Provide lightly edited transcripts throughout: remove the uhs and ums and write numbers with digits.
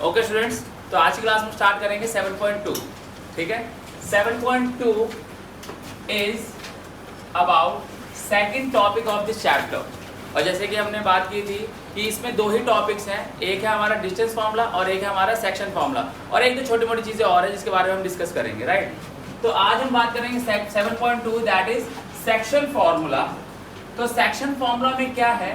Okay students, तो आज की क्लास में स्टार्ट करेंगे 7.2. ठीक है, 7.2 is about second topic of this chapter. और जैसे कि हमने बात की थी कि इसमें दो ही टॉपिक्स हैं, एक है हमारा डिस्टेंस फार्मूला और एक है हमारा सेक्शन फार्मूला, और एक दो छोटी मोटी चीज़ें और है जिसके बारे में हम डिस्कस करेंगे. राइट, तो आज हम बात करेंगे 7.2 दैट इज सेक्शन फार्मूला. तो सेक्शन फार्मूला में क्या है?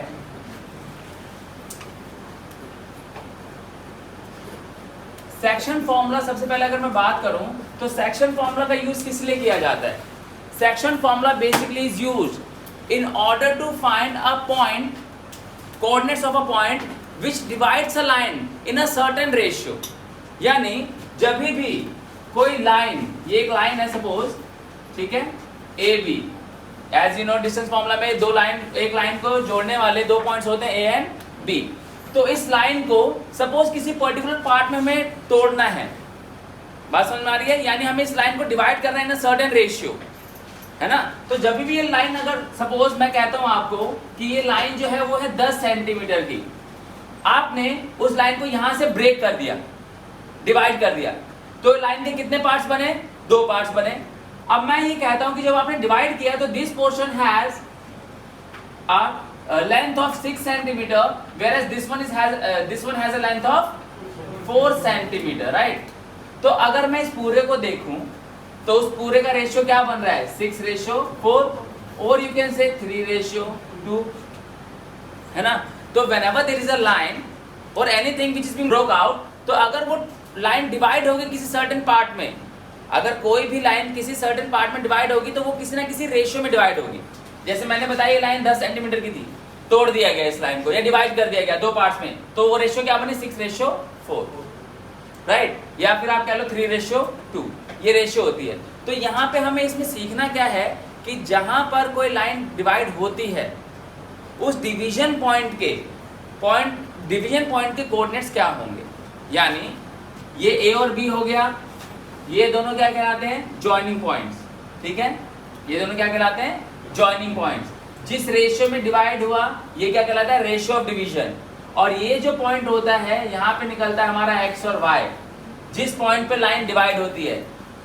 सेक्शन फार्मूला सबसे पहले अगर मैं बात करूं तो सेक्शन फार्मूला का यूज किस लिए किया जाता है? Section formula basically is used in order to find a point, coordinates of a point which divides a line in a certain ratio. यानी जब भी कोई लाइन, ये एक लाइन है सपोज, ठीक है, A B. As you know distance formula में दो लाइन, एक लाइन को जोड़ने वाले दो पॉइंट्स होते हैं ए एंड बी. तो इस लाइन को सपोज किसी पर्टिकुलर पार्ट में हमें तोड़ना है. बात समझ में आ रही है? यानी हमें इस लाइन को डिवाइड करना है इन अ सर्टेन रेशियो, है ना. तो जब भी ये लाइन, अगर सपोज मैं कहता हूं आपको कि ये लाइन जो है वो है 10 सेंटीमीटर की, आपने उस लाइन को यहां से ब्रेक कर दिया, डिवाइड कर दिया, तो लाइन के कितने पार्ट्स बने? दो पार्ट्स बने. अब मैं ये कहता हूं कि जब आपने डिवाइड किया तो this portion has length of 6 centimeter whereas this one has a length of 4 centimeter, right? तो अगर मैं इस पूरे को देखूं तो उस पूरे का रेशियो क्या बन रहा है? 6:4 और यू कैन से 3:2, है ना. तो whenever there is a line or anything which is being broke out, तो अगर वो लाइन डिवाइड होगी किसी सर्टेन पार्ट में, अगर कोई भी लाइन किसी सर्टेन पार्ट में डिवाइड होगी तो वो किसी ना किसी रेशियो में डिवाइड होगी. जैसे मैंने बताया ये लाइन 10 सेंटीमीटर की थी, तोड़ दिया गया इस लाइन को या डिवाइड कर दिया गया दो पार्ट्स में, तो वो रेशियो क्या बने? 6:4, राइट. या फिर आप कह लो 3:2, ये रेशियो होती है. तो यहाँ पे हमें इसमें सीखना क्या है कि जहां पर कोई लाइन डिवाइड होती है उस डिवीजन पॉइंट के कोऑर्डिनेट्स क्या होंगे. यानी ये ए और बी हो गया, ये दोनों क्या कहलाते हैं? Joining points. ठीक है, ये दोनों क्या कहलाते हैं? Joining points. जिस रेशियो में डिवाइड हुआ ये क्या कहलाता है? Ratio of division. और ये जो पॉइंट होता है यहाँ पे निकलता है हमारा एक्स और वाई, जिस पॉइंट पे लाइन डिवाइड होती है.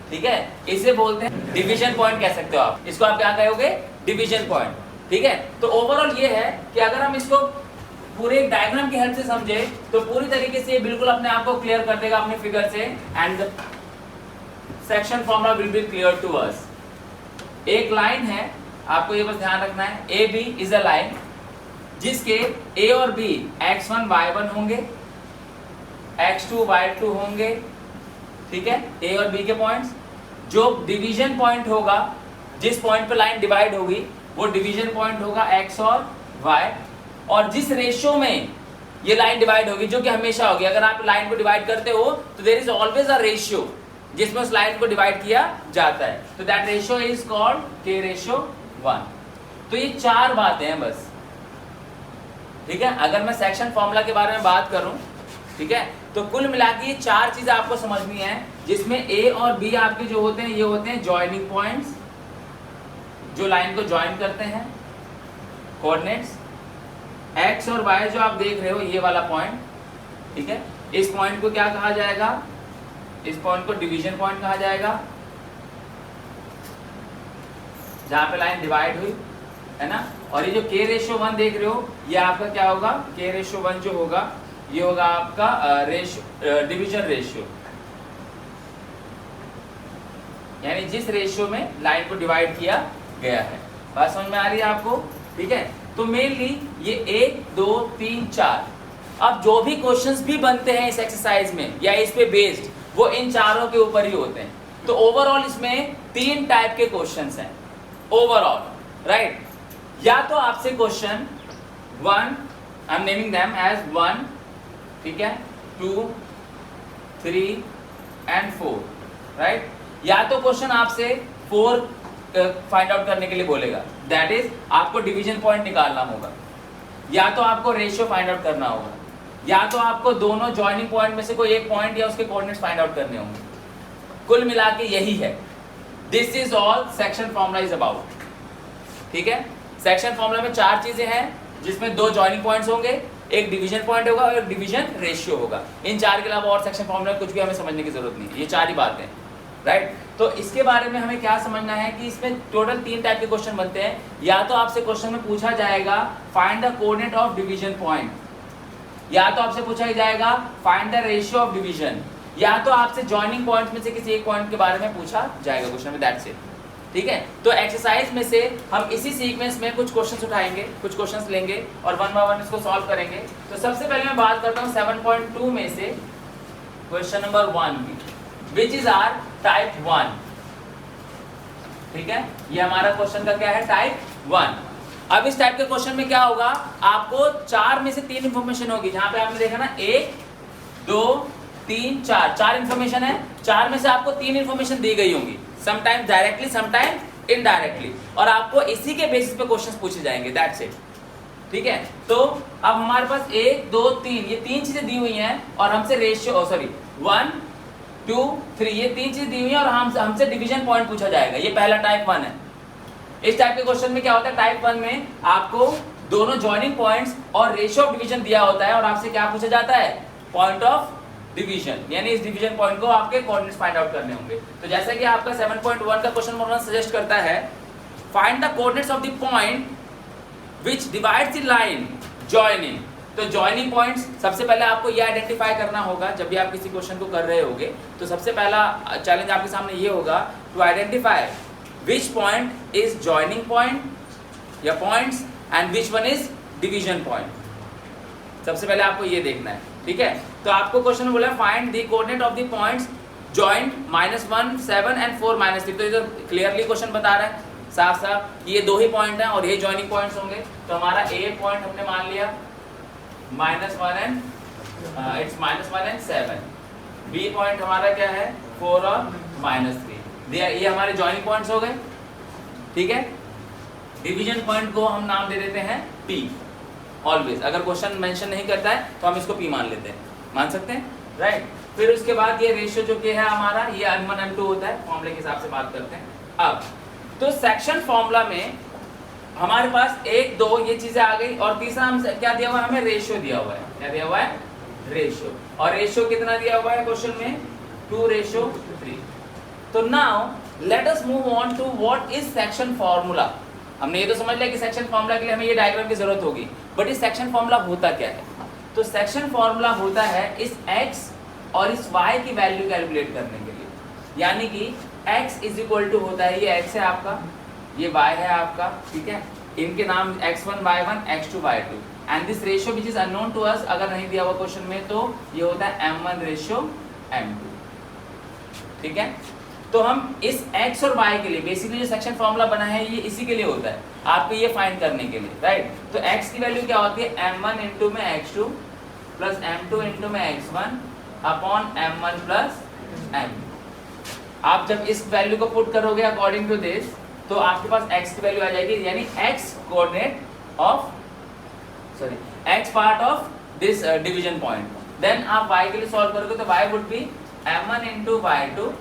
ठीक है, इसे बोलते हैं डिवीजन पॉइंट कह सकते हो आप. इसको आप क्या कहोगे? Division point. ठीक है, तो ओवरऑल ये है कि अगर हम इसको पूरे एक डायग्राम की हेल्प से समझे तो पूरी तरीके से ये बिल्कुल अपने आप को क्लियर कर देगा अपने फिगर से, and the section formula will be clear to us. एक लाइन है, आपको ये बस ध्यान रखना है, A B is a line जिसके ए और बी x1 y1 होंगे, x2 y2 होंगे. ठीक है, ए और बी के पॉइंट्स. जो डिवीजन पॉइंट होगा, जिस पॉइंट पे लाइन डिवाइड होगी वो डिवीजन पॉइंट होगा x और y. और जिस रेशियो में ये लाइन डिवाइड होगी, जो कि हमेशा होगी, अगर आप लाइन को डिवाइड करते हो तो there is always a ratio जिसमें उस लाइन को डिवाइड किया जाता है. तो that ratio is called k:1. तो ये चार बातें हैं बस. ठीक है, अगर मैं सेक्शन फॉर्मूला के बारे में बात करूं, ठीक है, तो कुल मिला के ये चार चीजें आपको समझनी है, जिसमें ए और बी आपके जो होते हैं ये होते हैं जॉइनिंग पॉइंट्स, जो लाइन को ज्वाइन करते हैं, कोऑर्डिनेट्स. एक्स और वाई जो आप देख रहे हो ये वाला पॉइंट, ठीक है, इस पॉइंट को क्या कहा जाएगा? इस पॉइंट को डिवीजन पॉइंट कहा जाएगा, जहां पे लाइन डिवाइड हुई, है ना. और ये जो k:1 देख रहे हो ये आपका क्या होगा? k:1 जो होगा ये होगा आपका डिवीजन रेशियो, यानी जिस रेशियो में लाइन को डिवाइड किया गया है. बात समझ में आ रही है आपको? ठीक है, तो मेनली ये 1 2 3 4, अब जो भी क्वेश्चंस भी बनते हैं इस एक्सरसाइज में या इस पे बेस्ड, वो इन चारों के ऊपर ही होते हैं. तो ओवरऑल इसमें 3 टाइप के क्वेश्चंस हैं ओवरऑल, राइट. या तो आपसे question 1, I am naming them as 1, ठीक है, 2 3 एंड 4, राइट. या तो क्वेश्चन आपसे 4 फाइंड आउट करने के लिए बोलेगा, दैट इज आपको डिवीजन पॉइंट निकालना होगा, या तो आपको रेशियो फाइंड आउट करना होगा, या तो आपको दोनों जॉइनिंग पॉइंट में से कोई एक पॉइंट या उसके कोऑर्डिनेट्स फाइंड आउट करने होंगे. कुल मिला के यही है. This is all section formula is about. ठीक है, सेक्शन फॉर्मूला में 4 चीजें हैं जिसमें 2 जॉइनिंग पॉइंट्स होंगे, एक डिवीजन पॉइंट होगा और एक डिवीजन रेशियो होगा। इन चार के अलावा और सेक्शन फॉर्मूला कुछ भी हमें समझने की जरूरत नहीं है, ये चार ही बातें, राइट। तो इसके बारे में हमें क्या समझना है कि इसमें टोटल 3 टाइप के क्वेश्चन बनते हैं। या तो आपसे क्वेश्चन में पूछा जाएगा find the coordinate of division point, या तो आपसे पूछा जाएगा find the ratio of division, या तो आपसे जॉइनिंग पॉइंट में से किसी एक पॉइंट के बारे में पूछा जाएगा क्वेश्चन में, दैट्स इट, ठीक है। तो एक्सरसाइज में से हम इसी सीक्वेंस में कुछ क्वेश्चंस उठाएंगे, कुछ क्वेश्चंस लेंगे और वन बाय वन इसको सॉल्व करेंगे। तो सबसे पहले मैं बात करता हूं 7.2 में से क्वेश्चन नंबर 1 की, विच इज आर टाइप 1, ठीक है। ये हमारा क्वेश्चन का क्या है, टाइप 1। अब इस टाइप के क्वेश्चन में क्या होगा, आपको 4 में से 3 इंफॉर्मेशन होगी। जहां पे आपने देखा ना 1 2 3 4 इंफॉर्मेशन है, 4 में से आपको 3 इंफॉर्मेशन दी गई होंगी, समटाइम डायरेक्टली समटाइम इनडायरेक्टली, और आपको इसी के बेसिस पे क्वेश्चंस पूछे जाएंगे, दैट्स इट, ठीक है। तो अब हमारे पास 1 2 3 ये 3 चीजें दी हुई हैं और हमसे रेशियो 1 2 3 ये 3 चीजें दी हुई हैं और हमसे डिवीजन पॉइंट पूछा जाएगा। ये पहला टाइप 1 है। इस टाइप के क्वेश्चन में क्या होता है, टाइप 1 में आपको दोनों जॉइनिंग पॉइंट्स और रेशियो ऑफ डिवीजन दिया होता है और आपसे क्या पूछा जाता है, पॉइंट ऑफ डिवीजन, यानी इस डिवीजन पॉइंट को आपके कोऑर्डिनेट्स फाइंड आउट करने होंगे। तो जैसा कि आपका 7.1 का क्वेश्चन नंबर 1 सजेस्ट करता है, find the coordinates of the point which divides the line joining. तो जॉइनिंग पॉइंट्स सबसे पहले आपको ये आइडेंटिफाई करना होगा जब भी आप किसी क्वेश्चन को कर रहे होगे। तो सबसे पहला चैलेंज आपके सामने ये होगा to identify which point is joining point या points and which one is division point. सबसे पहले आपको ये देखना है, ठीक है। तो आपको क्वेश्चन में बोला find the coordinate of the points joint -1 7 and 4 -3। तो ये तो क्लियरली क्वेश्चन बता रहा है साफ साफ कि ये 2 ही पॉइंट हैं और ये जॉइनिंग पॉइंट्स होंगे। तो हमारा ए पॉइंट हमने मान लिया -1 and it's -1 and 7, B point हमारा क्या है 4 और -3। ये हमारे जॉइनिंग पॉइंट्स हो गए, ठीक है। डिवीजन पॉइंट को हम नाम दे देते हैं पी ऑलवेज। अगर क्वेश्चन मेंशन नहीं करता है तो हम इसको पी मान लेते हैं, मान सकते हैं, राइट। फिर उसके बाद ये रेशियो जो कि है हमारा ये m1 m2 होता है, फॉर्मूले के हिसाब से बात करते हैं। अब तो सेक्शन फॉर्मूला में हमारे पास 1 2 ये चीजें आ गई और तीसरा हम क्या दिया हुआ है, हमें रेशियो दिया हुआ है। क्या दिया हुआ है, रेशियो। और रेशियो कितना दिया हुआ है क्वेश्चन में, 2:3। तो now let us move on to what is section formula. हमने ये तो समझ लिया कि सेक्शन फॉर्मूला के लिए हमें ये डायग्राम की जरूरत होगी, बट इस सेक्शन फॉर्मूला होता क्या है। तो सेक्शन फॉर्मूला होता है इस x और इस y की वैल्यू कैलकुलेट करने के लिए, यानी कि x इज इक्वल टू होता है, ये x है आपका, ये y है आपका, ठीक है। इनके नाम x1 y1 x2 y2 and this ratio which is unknown to us, अगर नहीं दिया हुआ क्वेश्चन में तो ये होता है m1:m2, ठीक है। तो हम इस x और y के लिए बेसिकली जो सेक्शन फॉर्मूला बना है ये इसी के लिए होता है, आपको ये फाइंड करने के लिए, राइट। तो x की वैल्यू क्या होती है, m1 इंटू में x2 प्लस m2 इंटू में x1 upon m1 plus m2। आप जब इस वैल्यू को पुट करोगे अकॉर्डिंग टू दिस तो आपके पास x की वैल्यू आ जाएगी, यानी x coordinate of x part of this division point. Then आप y के लिए सॉल्व करोगे तो y would be m1 into y2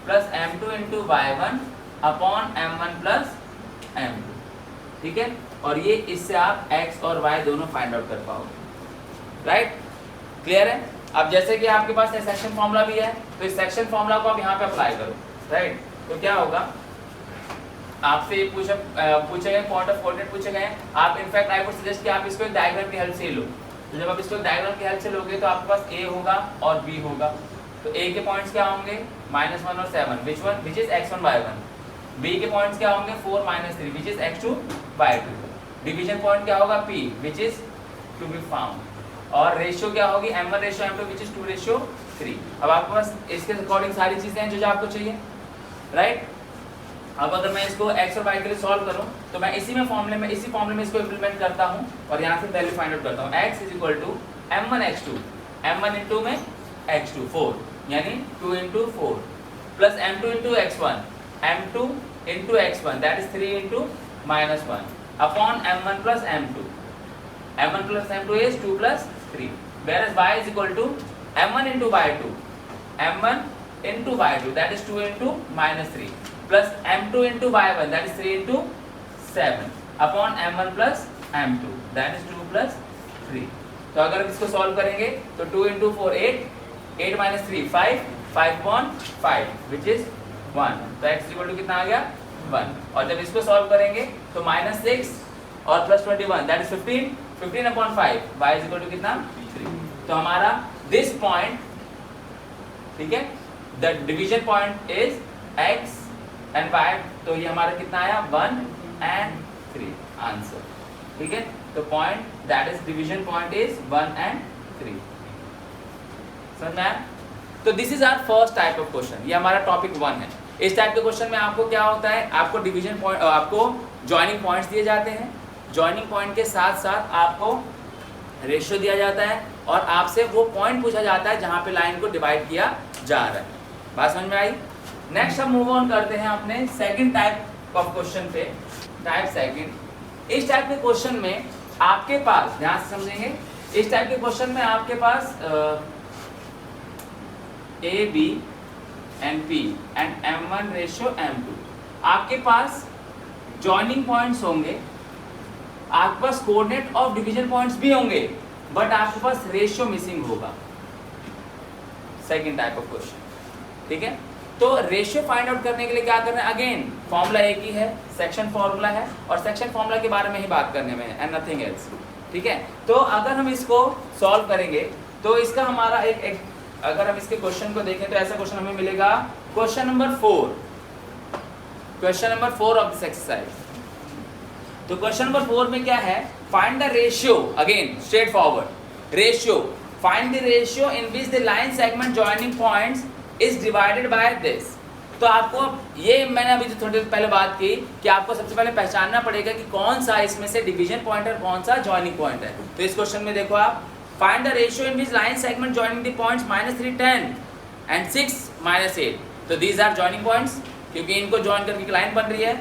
plus m2 into y1 upon m1 plus m2, ठीक है। और ये इससे आप x और y दोनों फाइंड आउट कर पाओगे, राइट। क्लियर है। अब जैसे कि आपके पास सेक्शन फॉर्मूला भी है तो इस सेक्शन फॉर्मूला को आप यहाँ पे अप्लाई करो, राइट। तो क्या होगा, आपसे ये पूछे गए पॉइंट ऑफ कोऑर्डिनेट पूछे गए, आप इनफैक्ट आई वुड सजेस्ट कि आप इसको एक डायग्राम की हेल्प से लो। तो जब आप इसको डायग्राम की हेल्प से लोगे तो आपके पास a होगा और b होगा। तो a के पॉइंट्स क्या होंगे, -1 और 7 which is x1 y1। b के पॉइंट्स क्या होंगे 4 -3 which is x2 y2। Division point क्या होगा p which is to be found. और रेशियो क्या होगी m1:m2 विच इज 2:3। अब आपके पास इसके अकॉर्डिंग सारी चीजें हैं जो आपको चाहिए, राइट। अब अगर मैं इसको x और y के लिए सॉल्व करूं तो मैं इसी फॉर्मूले में इसको इंप्लीमेंट करता हूं और यहाँ से वैल्यू फाइंड आउट करता हूं। x is equal to m1 x2, m1 into में x2 4 यानी 2 into 4 plus m2 into x1, m2 into x1 that is 3 into -1 upon m1 plus m2, m1 plus m2 is 2 plus 3, whereas y is equal to m1 into y2, m1 into y2 that is 2 into -3 plus m2 into y1 that is 3 into 7 upon m1 plus m2 that is 2 plus 3, तो अगर इसको solve करेंगे तो 2 into 4 8, 8 minus 3 5, 5/5 which is 1, तो x equal to कितना आ गया 1। और जब इसको सॉल्व करेंगे तो -6 और +21 that is 15, 15/5 y is equal to कितना 3। तो हमारा दिस पॉइंट, ठीक है, the division point is x and y, तो ये हमारा कितना आया 1 and 3 आंसर, ठीक है। तो point that is division point is 1 and 3। समझ में आया? तो this is our first type of question, ये हमारा टॉपिक 1 है। इस टाइप के क्वेश्चन में आपको क्या होता है, आपको डिवीजन पॉइंट, आपको जॉइनिंग पॉइंट्स दिए जाते हैं, जॉइनिंग पॉइंट के साथ साथ आपको रेशियो दिया जाता है और आपसे वो पॉइंट पूछा जाता है जहाँ पे लाइन को डिवाइड किया जा रहा है। बात समझ में आई? नेक्स्ट हम मूव ऑन करते हैं अपने सेकंड टाइप ऑफ क्वेश्चन पे। टाइप सेकंड, इस टाइप के क्वेश्चन में आपके पास, ध्यान से समझेंगे, इस टाइप के क्वेश्चन में आपके पास A B and P and m1 ratio m2, आपके पास जॉइनिंग पॉइंट्स होंगे, आपके पास कोऑर्डिनेट ऑफ डिवीजन पॉइंट्स भी होंगे, बट आपके पास रेशियो मिसिंग होगा। सेकंड टाइप ऑफ क्वेश्चन, ठीक है। तो रेशियो फाइंड आउट करने के लिए क्या करना है, अगेन फॉर्मूला एक ही है, सेक्शन फॉर्मूला है, और सेक्शन फॉर्मूला के बारे में ही बात करने में है एंड नथिंग एल्स, ठीक है। तो अगर हम इसको सॉल्व करेंगे तो इसका हमारा एक अगर हम इसके क्वेश्चन को देखें तो ऐसा क्वेश्चन हमें मिलेगा, question number 4, question number 4 of this exercise. तो क्वेश्चन नंबर 4 में क्या है, find the ratio, again straight forward ratio, find the ratio in which the line segment joining points is divided by this. तो आपको ये, मैंने अभी जो थोड़ी देर पहले बात की कि आपको सबसे पहले पहचानना पड़ेगा कि कौन सा इसमें से डिवीजन पॉइंट है, कौन सा जॉइनिंग पॉइंट है। तो इस क्वेश्चन में देखो आप, find the ratio in which line segment joining the points -3 10 and 6 -8, तो these are joining points, क्योंकि इनको join करके लाइन बन रही है,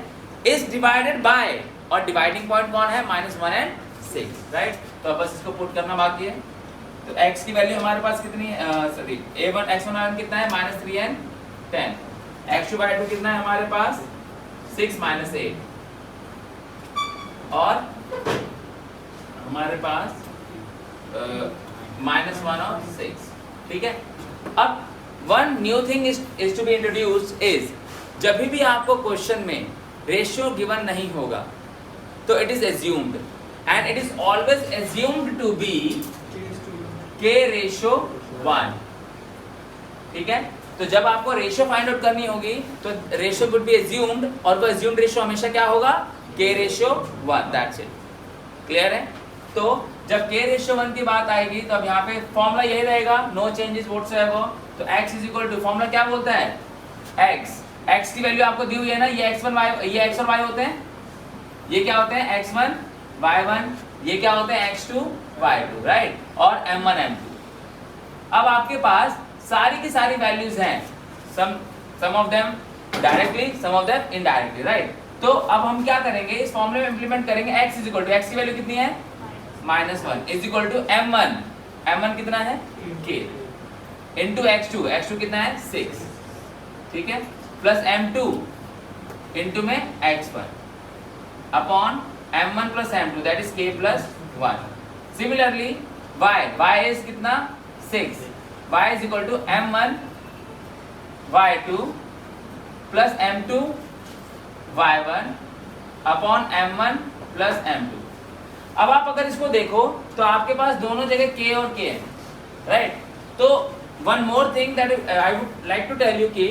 is divided by, और dividing point कौन है, -1 and 6, राइट। तो बस इसको पुट करना बाकी है। तो x की वैल्यू हमारे पास कितनी है, सॉरी a1 x1 कितना है, -3 and 10, x2/2 कितना है हमारे पास 6 -8, और हमारे पास -1 और 6, ठीक है। अब one new thing is to be introduced is, जब भी आपको क्वेश्चन में रेशियो गिवन नहीं होगा तो it is assumed, and it is always assumed to be k ratio 1, ठीक है। तो जब आपको रेशियो फाइंड आउट करनी होगी तो रेशियो वुड बी एज्यूम्ड, और वो एज्यूम्ड रेशियो हमेशा क्या होगा, k ratio 1, that's it. Clear है? तो जब k रेशियो 1 की बात आएगी तो अब यहाँ पे फॉर्मूला यही रहेगा, नो चेंजेस व्हाटसोएवर। तो x is equal to, formula क्या बोलता है, x की वैल्यू आपको दी हुई है ना, ये x1 y, ये x और y होते हैं, ये क्या होते हैं x1 y1, ये क्या होते हैं x2 y2, राइट, और m1 m2। अब आपके पास सारी की सारी वैल्यूज हैं, some of them directly, some of them indirectly, right. तो अब हम क्या करेंगे, इस फॉर्मूले में इंप्लीमेंट करेंगे, x is equal to, x की वैल्यू कितनी है -1 इज इक्वल टू m1 कितना है k इंटू x2 कितना है 6, ठीक है, प्लस m2 इंटू में x1 upon m1 plus m2 that is k plus 1। Similarly y is कितना 6, y is equal to m1 y2 plus m2 y1 upon m1 plus m2। अब आप अगर इसको देखो तो आपके पास दोनों जगह k और k है, राइट। तो one more thing that I would like to tell you कि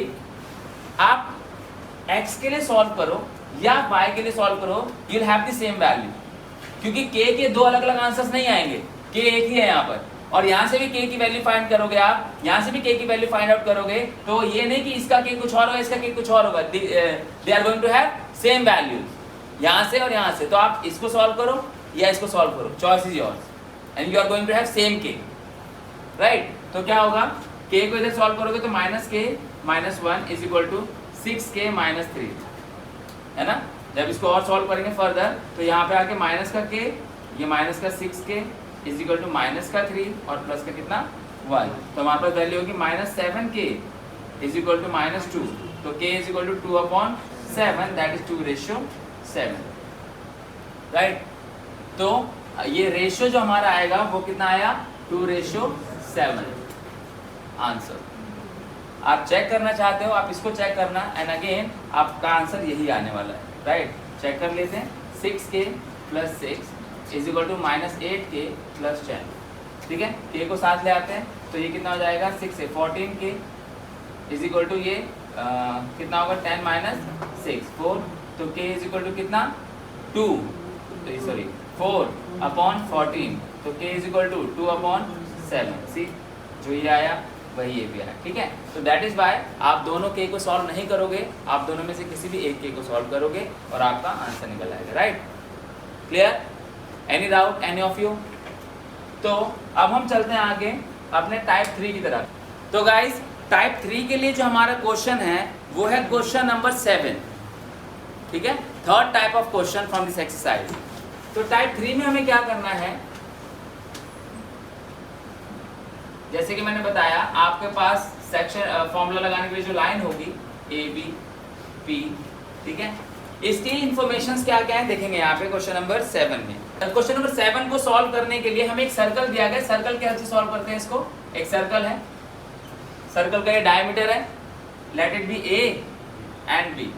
आप x के लिए सॉल्व करो या y के लिए सॉल्व करो, you will have the same value, क्योंकि k के दो अलग अलग आंसर्स नहीं आएंगे, k एक ही है यहाँ पर, और यहाँ से भी k की वैल्यू फाइंड करोगे आप, यहाँ से भी k की वैल्यू फाइंड आउट करोगे, तो ये नहीं कि इसका k कुछ और होगा, इसका k कुछ और होगा, they are going to have same values यहाँ से और यहाँ से। तो आप इसको सॉल्व करो या इसको सॉल्व करो, choice is yours, and you are going to have same k, right. तो क्या होगा, k को इधर सॉल्व करोगे तो -k -1 is equal to 6k -3, है ना। जब इसको और सॉल्व करेंगे फर्दर तो यहाँ पे आके माइनस का k, ये माइनस का 6k is equal to minus का 3 और प्लस का कितना 1, तो हमारे पास वैल्यू होगी -7k इज इक्वल टू -2, तो k is equal to 2/7 that is 2 ratio 7, right. तो ये रेशियो जो हमारा आएगा वो कितना आया 2:7 आंसर। आप चेक करना चाहते हो आप इसको चेक करना एंड अगेन आपका आंसर यही आने वाला है, राइट। चेक कर लेते हैं 6k + 6 is equal to -8k + 10, ठीक है। k को साथ ले आते हैं तो ये कितना हो जाएगा 6 से 14k इज इक्वल टू ये कितना होगा 10 - 6 4, तो k इज इक्वल टू कितना 2, सॉरी 4/14, तो k इज इक्वल टू 2/7। सी जो ये आया वही ये भी आया, ठीक है। तो दैट इज वाई आप दोनों k को सॉल्व नहीं करोगे, आप दोनों में से किसी भी एक k को सॉल्व करोगे और आपका आंसर निकल आएगा, right. Clear? Any doubt any of you? तो अब हम चलते हैं आगे अपने टाइप 3 की तरफ। तो गाइज टाइप 3 के लिए जो हमारा क्वेश्चन है वो है क्वेश्चन नंबर 7, ठीक है। Third type of question from this exercise. तो टाइप 3 में हमें क्या करना है, जैसे कि मैंने बताया आपके पास सेक्शन फॉर्मूला लगाने के लिए जो लाइन होगी ए बी पी, ठीक है। इसकी इंफॉर्मेशंस क्या क्या है देखेंगे यहाँ पे क्वेश्चन नंबर 7 में। क्वेश्चन नंबर 7 को सॉल्व करने के लिए हमें एक सर्कल दिया गया। सर्कल के हेल्प से सॉल्व करते हैं इसको। एक सर्कल है, सर्कल का ये डायमीटर है, let it be A and B.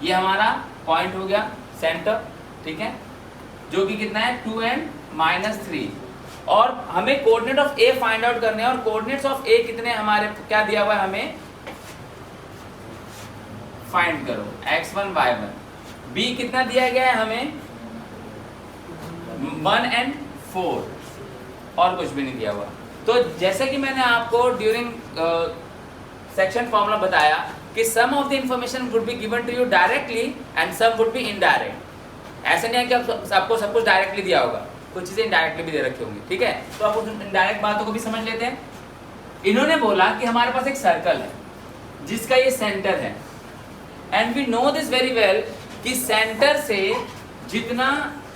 ये हमारा पॉइंट हो गया सेंटर, ठीक है, जो कि कितना है 2 and -3। और हमें coordinate of A find out करने हैं और कोऑर्डिनेट्स ऑफ ए कितने हमारे क्या दिया हुआ है हमें फाइंड करो x1 y1। b कितना दिया गया है हमें 1 and 4 और कुछ भी नहीं दिया हुआ। तो जैसे कि मैंने आपको ड्यूरिंग सेक्शन फॉर्मूला बताया कि some of the information would be given to you directly and some would be indirect. ऐसा नहीं है कि आपको सब कुछ डायरेक्टली दिया होगा, कुछ चीजें इनडायरेक्टली भी दे रखी होंगी, ठीक है। तो आप उस इनडायरेक्ट बातों को भी समझ लेते हैं। इन्होंने बोला कि हमारे पास एक सर्कल है जिसका ये सेंटर है and we know this very well कि सेंटर से जितना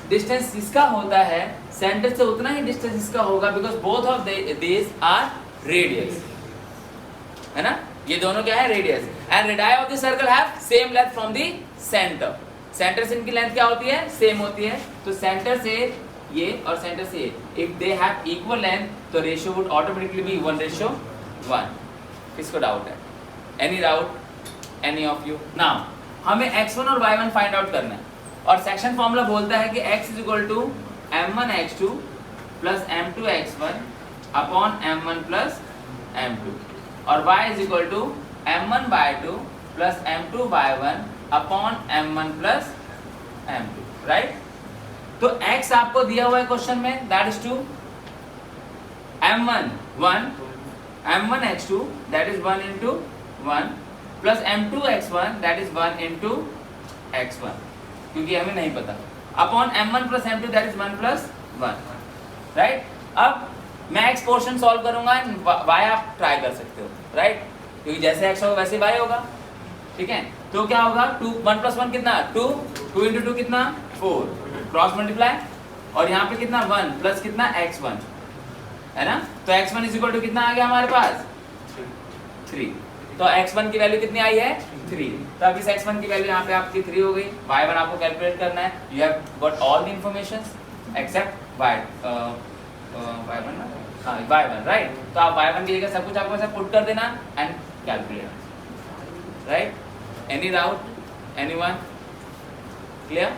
डिस्टेंस इसका होता है सेंटर से उतना ही डिस्टेंस इसका होगा, because both of this are radius, है ना। ये दोनों क्या है radius and radii of the circle have same length from the centre. Centre से इनकी लेंथ क्या होती है सेम होती है। तो सेंटर से ये और सेंटर से ये if they have equal length तो रेशियो वुड ऑटोमेटिकली बी 1:1। किसको डाउट है? Any doubt any of you? Now हमें x1 और y1 फाइंड आउट करना है और सेक्शन फॉर्मूला बोलता है कि x is equal to m1x2 plus m2x1 upon m1 plus m2 और y is equal to m1y2 plus m2y1 upon m1 plus m2, right. तो x आपको दिया हुआ है क्वेश्चन में, that is to m1 1 m1x2 that is 1 into 1 plus m2x1 that is 1 into x1, क्योंकि हमें नहीं पता, upon m1 plus m2 that is 1 plus 1, right. अब मैं x पोर्शन सॉल्व करूंगा एंड y आप ट्राई कर सकते हो, राइट, क्योंकि जैसे x होगा वैसे y होगा, ठीक है। तो क्या होगा 2 1 प्लस 1 कितना 2 2 into 2 कितना 4 क्रॉस मल्टीप्लाई और यहाँ पे कितना 1 प्लस कितना x1, है ना। तो x1 इज इक्वल टू कितना आ गया हमारे पास 3। तो x1 की वैल्यू कितनी आई है 3। तो अब इस x1 की वैल्यू यहाँ पे आपकी 3 हो गई। y1 आपको कैलकुलेट करना है। You have got all the information except y1 ना, हाँ y1, राइट। तो आप y1 की जगह सब कुछ आपको ऐसा पुट कर देना and calculate, right. Any doubt anyone? Clear?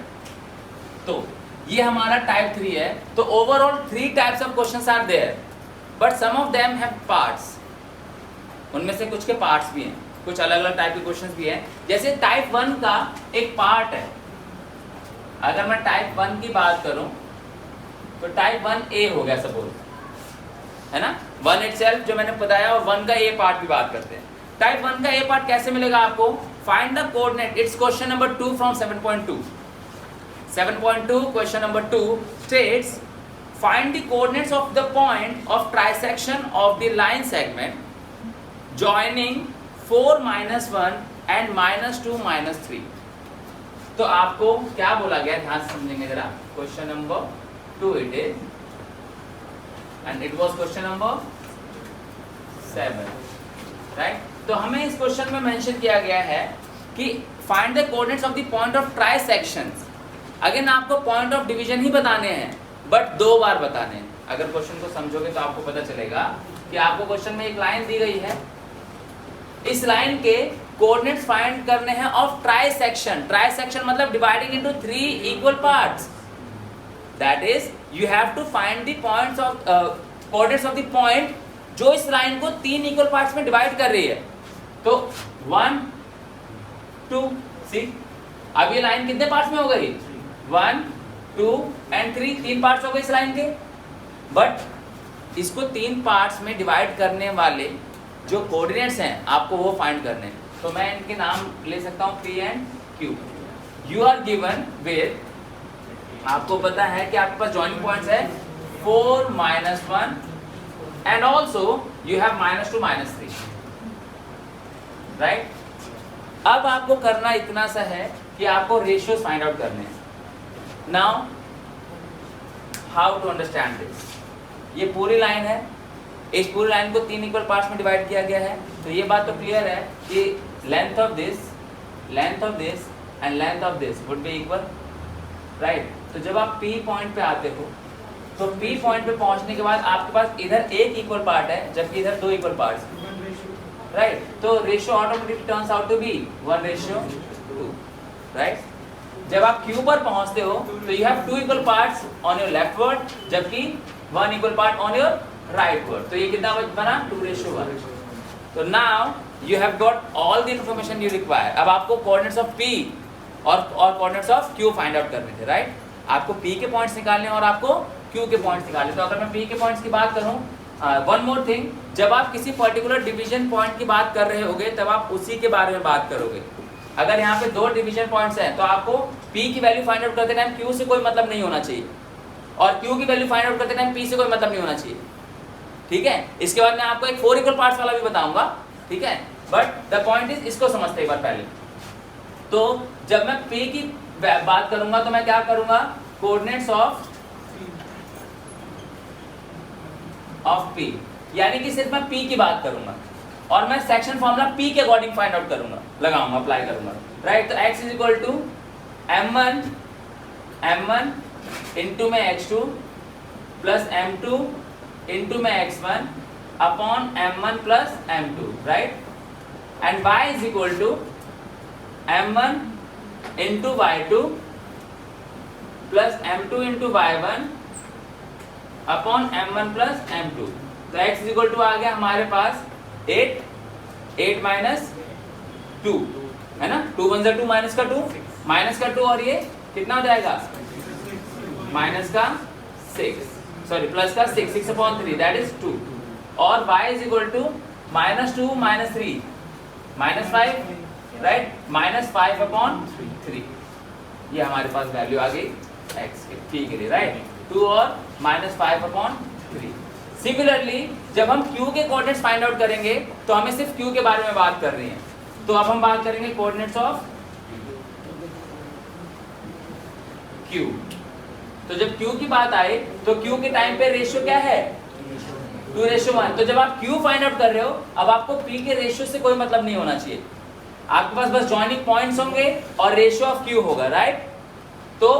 तो ये हमारा टाइप 3 है। तो overall 3 types of questions are there but some of them have parts. उनमें से कुछ के पार्ट्स भी हैं, कुछ अलग अलग टाइप के क्वेश्चंस भी हैं। जैसे टाइप 1 का एक पार्ट है, अगर मैं टाइप 1 की बात करूं तो टाइप 1A हो गया सपोज, है ना। 1 इटसेल्फ जो मैंने बताया और 1 का A पार्ट की बात करते हैं। टाइप 1 का A पार्ट कैसे मिलेगा आपको? Find the coordinate. It's question number 2 from 7.2। 7.2 question number 2 states find the coordinates of the point of trisection of the line segment joining 4 - 1 and -2 - 3। तो आपको क्या बोला गया ध्यान से समझेंगे जरा। Question number 2 it is and it was question number 7, right. तो हमें इस क्वेश्चन में मेंशन किया गया है कि find the coordinates of the point of trisections. Again आपको पॉइंट ऑफ डिवीजन ही बताने हैं, बट 2 बार बताने हैं। अगर क्वेश्चन को समझोगे तो आपको पता चलेगा कि आपको क्वेश्चन में एक लाइन दी गई है, इस लाइन के कोऑर्डिनेट्स फाइंड करने हैं of trisection. Trisection मतलब dividing into 3 equal parts, that is you have to find the points of coordinates of the point जो इस लाइन को 3 इक्वल पार्ट्स में डिवाइड कर रही है। तो 1 2 सी, अब ये लाइन कितने पार्ट्स में हो गई? 1 2 एंड 3, 3 पार्ट्स हो गए इस लाइन के। बट इसको 3 पार्ट्स में डिवाइड करने वाले जो कोऑर्डिनेट्स हैं आपको वो फाइंड करने हैं। तो मैं इनके नाम ले सकता हूँ P and Q। You are given with, आपको पता है कि आपके पास जॉइनिंग पॉइंट्स है 4 -1 and also you have -2 -3, right. अब आपको करना इतना सा है कि आपको रेशियोज फाइंड आउट करने हैं। Now how to understand this, ये पूरी लाइन है, इस पूरी लाइन को 3 इक्वल पार्ट्स में डिवाइड किया गया है। तो ये बात तो क्लियर है कि length of this and length of this would be equal, right. तो जब आप P पॉइंट पे आते हो तो P पॉइंट पे पहुंचने के बाद आपके पास इधर एक इक्वल पार्ट है जबकि इधर 2 इक्वल पार्ट्स, राइट। तो ratio automatically turns out to be 1:2, right. जब आप Q पर पहुंचते हो तो you have 2 equal parts on your left word जबकि 1 equal part on your right word. तो ये कितना बना? 2:1। तो now you have got all the information you require. अब आपको कोऑर्डिनेट्स ऑफ P और coordinates of Q find out करने थे, राइट। आपको P के पॉइंट्स निकालने और आपको Q के पॉइंट्स निकालने। तो अगर मैं P के पॉइंट्स की बात करूं, वन मोर थिंग, जब आप किसी पर्टिकुलर डिवीजन पॉइंट की बात कर रहे होगे तब आप उसी के बारे में बात करोगे। अगर यहाँ पे 2 डिवीजन पॉइंट्स हैं तो आपको P की वैल्यू फाइंड आउट करते टाइम Q से कोई मतलब नहीं होना चाहिए और Q की वैल्यू फाइंड आउट करते टाइम P से कोई मतलब नहीं होना चाहिए, ठीक है। इसके बाद मैं आपको एक 4 इक्वल पार्ट्स वाला भी बताऊंगा, ठीक है। बट द पॉइंट इज, इसको समझते एक बार पहले। तो जब मैं P की बात करूंगा तो मैं क्या करूंगा? कोऑर्डिनेट्स ऑफ P, यानी कि सिर्फ मैं P की बात करूंगा और मैं सेक्शन फॉर्मूला P के अकॉर्डिंग फाइंड आउट करूंगा, लगाऊंगा, अप्लाई करूंगा, राइट। तो x is equal to m1 into में x2 प्लस m2 इंटू में x1 upon m1 plus m2, right. And y is equal to m1 into y2 plus m2 into y1 upon m1 plus m2। तो x is equal to आ गया हमारे पास 8 minus 2, है ना। 2 1 2 minus का 2, minus का 2 और ये कितना हो जाएगा? माइनस का 6, सॉरी प्लस का 6 अपॉन 3 दैट इज 2। और y is equal to -2 -3 -5, right, -5 upon 3। ये हमारे पास वैल्यू आ गई x के, ठीक है, राइट। 2 और -5 अपॉन 3। सिमिलरली जब हम Q के कोऑर्डिनेट्स फाइंड आउट करेंगे तो हमें सिर्फ Q के बारे में बात कर रही है। तो अब हम बात करेंगे कोऑर्डिनेट्स ऑफ Q। तो जब Q की बात आए तो Q के टाइम पे रेशियो क्या है? 2:1। तो जब आप Q फाइंड आउट कर रहे हो, अब आपको P के रेशियो से कोई मतलब नहीं होना चाहिए, आपके पास बस जॉइनिंग पॉइंट्स होंगे और रेशियो ऑफ Q होगा, राइट। तो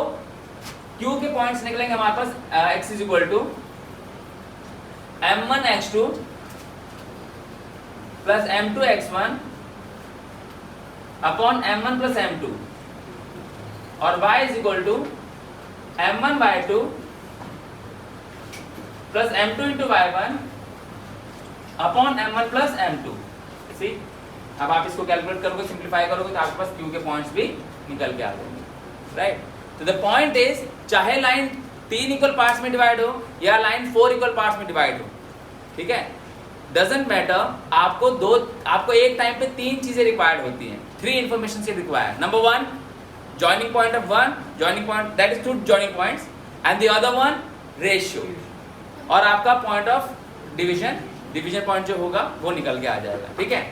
Q के पॉइंट्स निकलेंगे हमारे पास x is equal to m1 x2 plus m2 x1 upon m1 plus m2 और y is equal to m1 y2 plus m2 into y1 upon m1 plus m2। See, अब आप इसको calculate करोगे, simplify करोगे तो आपके पास Q के points भी निकल के आ जाएंगे, राइट। तो द पॉइंट इज, चाहे लाइन 3 इक्वल पार्ट्स में डिवाइड हो या लाइन 4 इक्वल पार्ट्स में डिवाइड हो, ठीक है, डजंट मैटर, आपको एक टाइम पे 3 चीजें रिक्वायर्ड होती हैं, 3 इंफॉर्मेशन से required. Number 1 joining point of 1 joining point, that is 2 joining points and the other one ratio, और आपका पॉइंट ऑफ डिवीजन पॉइंट जो होगा वो निकल के आ जाएगा, ठीक है।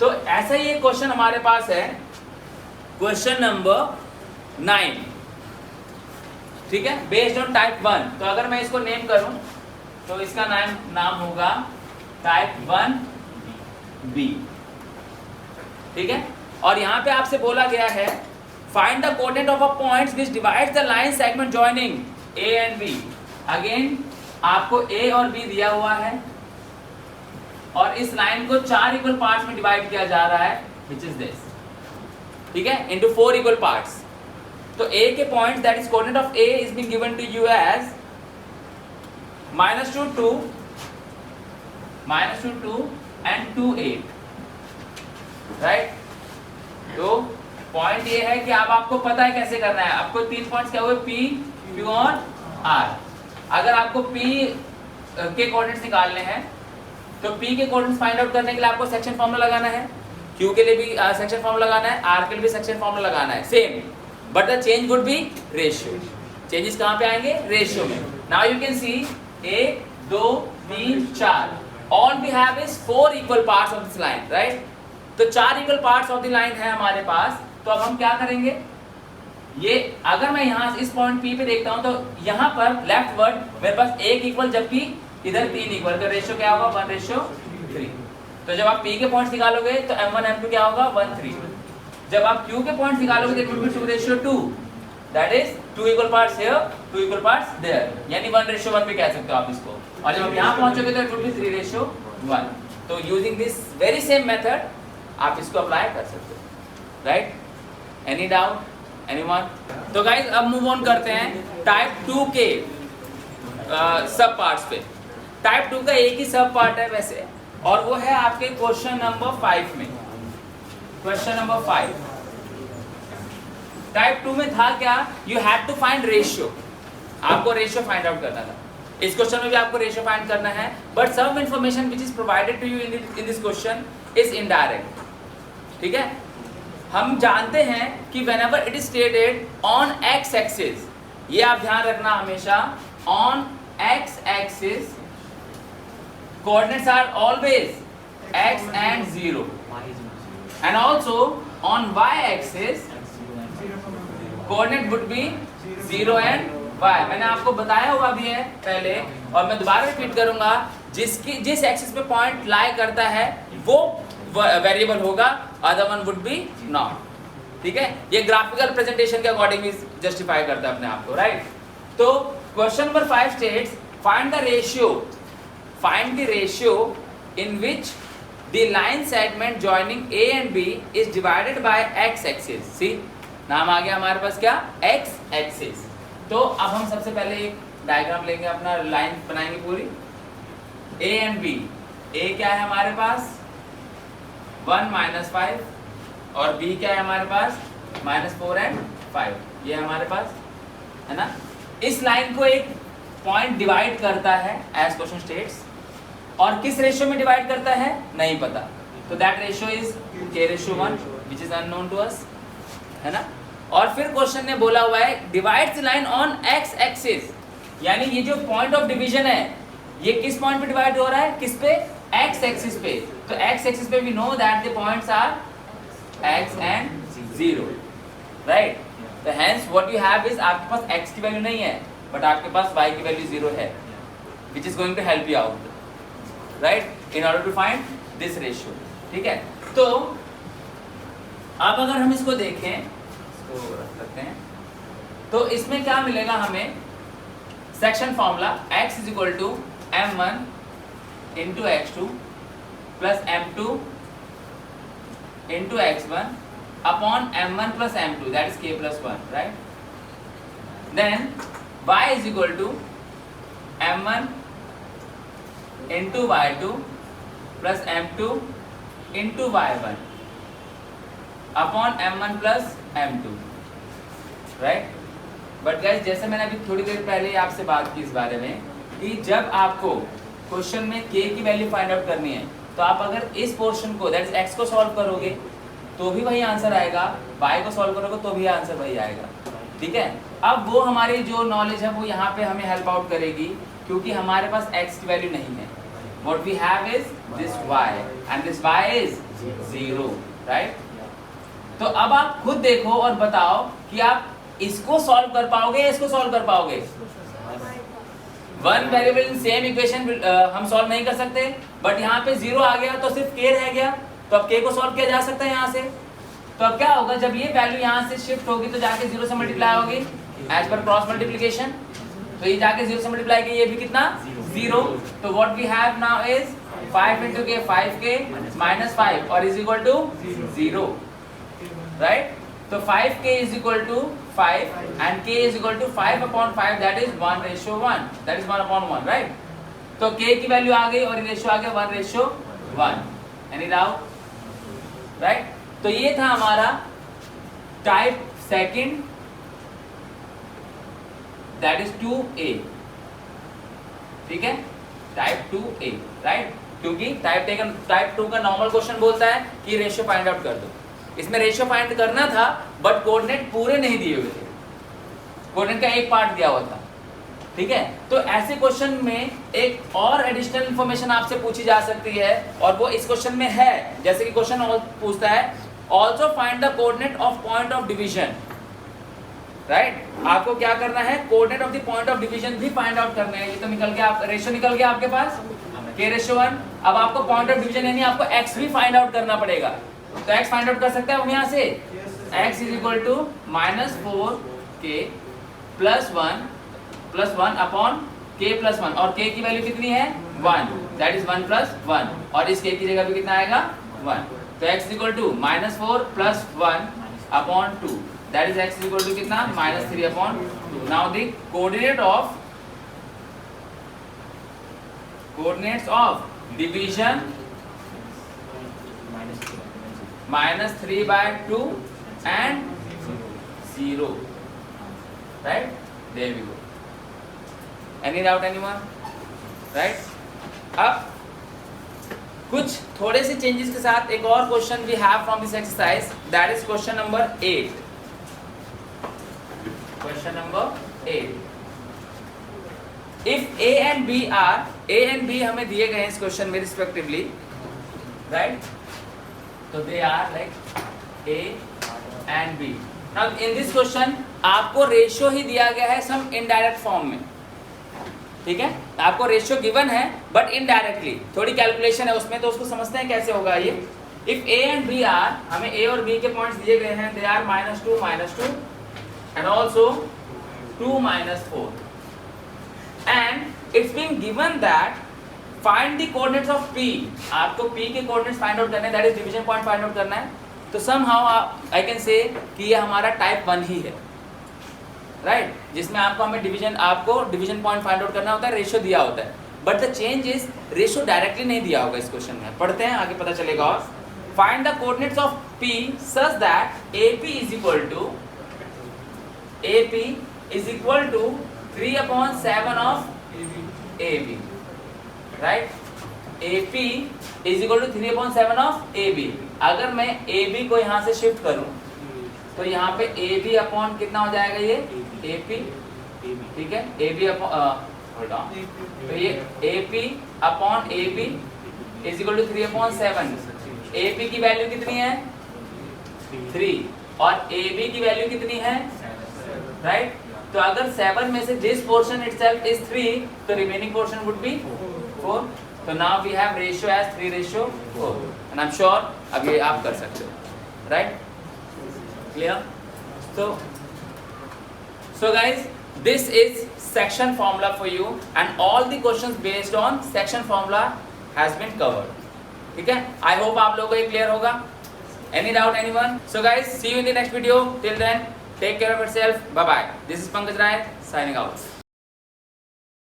तो ऐसा ही एक क्वेश्चन हमारे पास है, क्वेश्चन नंबर 9, ठीक है, बेस्ड ऑन टाइप 1। तो अगर मैं इसको नेम करूं तो इसका नाम होगा टाइप 1B, ठीक है। और यहां पे आपसे बोला गया है find the coordinate of a points which divides the line segment joining A and B। Again आपको ए और बी दिया हुआ है और इस लाइन को 4 इक्वल पार्ट्स में डिवाइड किया जा रहा है, विच इज दिस, ठीक है, इनटू 4 इक्वल पार्ट्स। तो ए के point that is coordinate of A is being given to you as -2 2 and 2 8, right. तो पॉइंट ये है कि अब आपको पता है कैसे करना है। आपको 3 पॉइंट्स क्या हुए, पी, क्यू और आर। अगर आपको पी के कोऑर्डिनेट्स निकालने हैं तो पी के कोऑर्डिनेट्स फाइंड आउट करने के लिए आपको सेक्शन फॉर्मूला लगाना है, क्यू के लिए भी सेक्शन फॉर्मूला लगाना है, आर के लिए भी सेक्शन फॉर्मूला लगाना है, same, but the change would be ratio. Changes कहाँ पे आएंगे, रेशियो में। Now you can see 1 2 3 4, all we have is 4 equal parts of this line, right. तो 4 equal parts of the line है हमारे पास। तो अब हम क्या करेंगे, ये अगर मैं यहाँ इस पॉइंट पी पे देखता हूँ तो यहाँ पर लेफ्ट वर्ड मेरे पास 1 इक्वल, जबकि इधर 3 इक्वल, तो रेशियो क्या होगा, 1:3। तो जब आप पी के पॉइंट्स निकालोगे तो m1 m2 क्या होगा, 1:3। जब आप क्यू के पॉइंट्स निकालोगे तो it will be 2:2, that is 2 equal parts here, 2 equal parts there, यानी 1:1 भी कह सकते हो आप इसको। और जब आप यहाँ पहुंचोगे तो इट विल बी 3:1। तो using this very same method आप इसको अप्लाई कर सकते हो, राइट। Any doubt, anyone? तो गाइस अब मूव ऑन करते हैं टाइप 2 के सब पार्ट्स पे। टाइप 2 का एक ही सब पार्ट है वैसे, और वो है आपके क्वेश्चन नंबर 5 में। क्वेश्चन नंबर 5 टाइप 2 में था क्या, you had to find ratio. आपको रेशियो फाइंड आउट करना था। इस क्वेश्चन में भी आपको रेशियो फाइंड करना है, but some information which is provided to you in this question is indirect, ठीक है। हम जानते हैं कि whenever it is stated on x axis, ये आप ध्यान रखना हमेशा, on x axis coordinates are always x and 0, and also on y axis coordinate would be 0 and y। मैंने आपको बताया हुआ भी है पहले और मैं दोबारा रिपीट करूंगा, जिस एक्सिस पे पॉइंट लाई करता है वो वेरिएबल होगा, other one would be not, ठीक है। ये ग्राफिकल प्रेजेंटेशन के अकॉर्डिंग भी जस्टिफाई करता है अपने आप को, राइट। तो question number 5 states find the ratio in which the line segment joining A and B is divided by x axis. See, नाम आ गया हमारे पास क्या, एक्स एक्सिस। तो अब हम सबसे पहले एक डायग्राम लेंगे, अपना लाइन बनाएंगे पूरी, ए एंड बी। ए क्या है हमारे पास, 1 -5, और b क्या है हमारे पास, -4 एंड 5, ये हमारे पास है ना। इस लाइन को एक पॉइंट डिवाइड करता है एज क्वेश्चन स्टेट्स, और किस रेशियो में डिवाइड करता है नहीं पता, तो that ratio is k:1 which is unknown to us, है ना। और फिर क्वेश्चन ने बोला हुआ है divides the line on x axis, यानी ये जो पॉइंट ऑफ डिवीजन है ये किस पॉइंट पे डिवाइड हो रहा है, किस पे, x एक्सिस पे। तो x एक्सिस पे we know that the points are x and 0, right. तो hence what you have is, आपके पास x की वैल्यू नहीं है बट आपके पास y की वैल्यू 0 है, which is going to help you out, right, in order to find this ratio, ठीक है। तो अब अगर हम इसको देखें, इसको रख सकते हैं, तो इसमें क्या मिलेगा हमें, section formula x is equal to m1 into x2 plus m2 into x1 upon m1 plus m2, that is k plus 1, right. Then y is equal to m1 into y2 plus m2 into y1 upon m1 plus m2, right. But guys जैसे मैंने अभी थोड़ी देर पहले आपसे बात की इस बारे में कि जब आपको क्वेश्चन में k की वैल्यू फाइंड आउट करनी है तो आप अगर इस पोर्शन को दैट इज x को सॉल्व करोगे तो भी वही आंसर आएगा, y को सॉल्व करोगे तो भी आंसर वही आएगा, ठीक है। अब वो हमारी जो नॉलेज है वो यहाँ पे हमें हेल्प आउट करेगी, क्योंकि हमारे पास x की वैल्यू नहीं है। What we have is this y and this y is 0, right. तो अब आप खुद देखो और बताओ कि आप इसको सॉल्व कर पाओगे या इसको सॉल्व कर पाओगे। One variable in same equation हम सॉल्व नहीं कर सकते, बट यहाँ पे 0 आ गया तो सिर्फ k रह गया, तो अब k को सॉल्व किया जा सकता है यहाँ से। तो अब क्या होगा, जब ये वैल्यू यहाँ से शिफ्ट होगी तो जाके 0 से मल्टीप्लाई होगी एज पर क्रॉस मल्टीप्लिकेशन, तो ये जाके 0 से मल्टीप्लाई किया, ये भी कितना 0। तो what we have now is 5 into k 5k minus 5 और is equal to 0, right? तो 5k is equal to 5 and k is equal to 5 upon 5, that is 1:1, that is 1 upon 1, right? तो k की value आ गई और ratio आ गया 1:1। Any doubt, right? तो ये था हमारा type second, that is 2a, ठीक है, टाइप 2a, राइट? क्योंकि टाइप 2 का नॉर्मल क्वेश्चन बोलता है कि रेशियो फाइंड आउट कर दो। इसमें रेशियो फाइंड करना था बट कोऑर्डिनेट पूरे नहीं दिए हुए थे, कोऑर्डिनेट का एक पार्ट दिया हुआ था, ठीक है? तो ऐसे क्वेश्चन में एक और एडिशनल इंफॉर्मेशन आपसे पूछी जा सकती है और वो इस क्वेश्चन में है। जैसे कि क्वेश्चन पूछता है also find the coordinate of point of division, right? आपको क्या करना है, coordinate of the point of division भी फाइंड आउट करना है। ये तो निकल गया, रेशियो निकल गया आपके पास k/1। अब आपको पॉइंट ऑफ डिवीजन यानी आपको x भी फाइंड आउट करना पड़ेगा। तो x फाइंड आउट कर सकते हैं हम यहाँ से, x is equal to -4k + 1 upon k + 1 और k की वैल्यू कितनी है 1, दैट इज 1 + 1 और इस k की जगह पे कितना आएगा 1। तो x is equal to -4 + 1 upon 2, that is x is equal to कितना -3 upon 2। Now the coordinates of division -3/2 and 0, right? There we go. Any doubt anyone? Right? अब कुछ थोड़े से चेंजेस के साथ एक और question we have from this exercise, that is question number 8। Question number 8, if a and b हमें दिए गए हैं इस क्वेश्चन में रिस्पेक्टिवली, राइट? तो they are like a and b। Now in this question आपको रेशियो ही दिया गया है सम इनडायरेक्ट फॉर्म में, ठीक है? आपको रेशियो गिवन है बट इनडायरेक्टली थोड़ी कैलकुलेशन है उसमें, तो उसको समझते हैं कैसे होगा ये। If a and b are, हमें a और b के पॉइंट्स दिए गए हैं, they are -2 and also 2 - 4 and it's been given that find the coordinates of p। आपको p के कोऑर्डिनेट्स फाइंड आउट करने हैं, that is division point find out करना है। तो somehow I can say कि ये हमारा टाइप 1 ही है, राइट? जिसमें आपको डिवीजन पॉइंट फाइंड आउट करना होता है, रेशियो दिया होता है, but the change is ratio directly नहीं दिया होगा इस क्वेश्चन में। पढ़ते हैं आगे पता चलेगा। और find the coordinates of p such that AP is equal to 3/7 of AB, right? AP is equal to 3/7 of AB। अगर मैं AB को यहाँ से शिफ्ट करूँ तो यहाँ पे AB अपॉन कितना हो जाएगा, ये AP, ठीक है? AB अपॉन होल्ड ऑन, तो ये AP upon AB is equal to 3/7। AP की वैल्यू कितनी है 3 और AB की वैल्यू कितनी है, राइट? तो अगर 7 में से दिस पोर्शन इटसेल्फ इज 3 तो रिमेनिंग पोर्शन वुड बी 4। तो now we have ratio as 3:4 and I am sure अब ये आप कर सकते हो, right? Clear? So guys this is section formula for you and all the questions based on section formula has been covered, ठीक है? I hope आप लोगों को ये क्लियर होगा। Any doubt anyone? So guys see you in the next video, till then take care of yourself, bye bye। This is Pankaj Rai signing out।